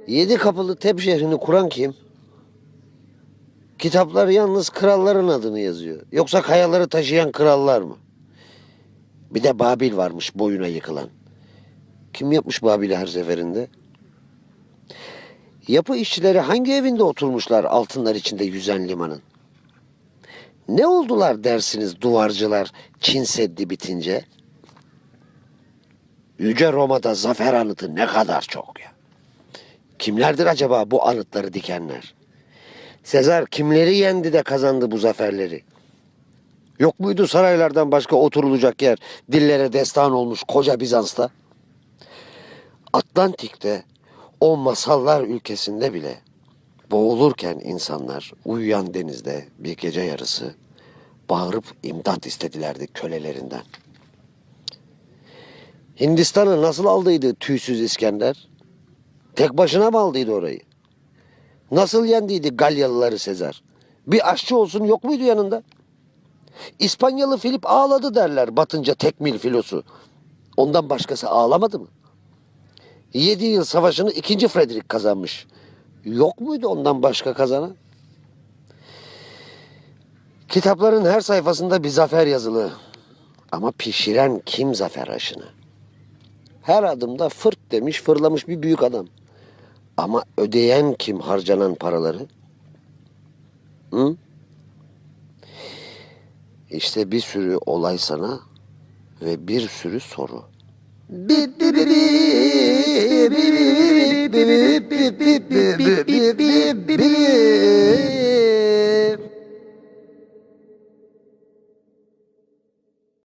Yedi kapılı Tep şehrini kuran kim? Kitaplar yalnız kralların adını yazıyor. Yoksa kayaları taşıyan krallar mı? Bir de Babil varmış boyuna yıkılan. Kim yapmış Babil'i her seferinde? Yapı işçileri hangi evinde oturmuşlar altınlar içinde yüzen limanın? Ne oldular dersiniz duvarcılar Çin Seddi bitince? Yüce Roma'da zafer anıtı ne kadar çok ya. Kimlerdir acaba bu anıtları dikenler? Sezar kimleri yendi de kazandı bu zaferleri? Yok muydu saraylardan başka oturulacak yer, dillere destan olmuş koca Bizans'ta? Atlantik'te, o masallar ülkesinde bile boğulurken insanlar uyuyan denizde bir gece yarısı bağırıp imdat istedilerdi kölelerinden. Hindistan'ı nasıl aldıydı tüysüz İskender? Tek başına mı aldıydı orayı? Nasıl yendiydi Galyalıları Sezar? Bir aşçı olsun yok muydu yanında? İspanyalı Filip ağladı derler batınca tekmil filosu. Ondan başkası ağlamadı mı? 7 yıl savaşını 2. Frederick kazanmış. Yok muydu ondan başka kazanan? Kitapların her sayfasında bir zafer yazılı. Ama pişiren kim zafer aşını? Her adımda fırt demiş fırlamış bir büyük adam. Ama ödeyen kim harcanan paraları? Hı? İşte bir sürü olay sana ve bir sürü soru.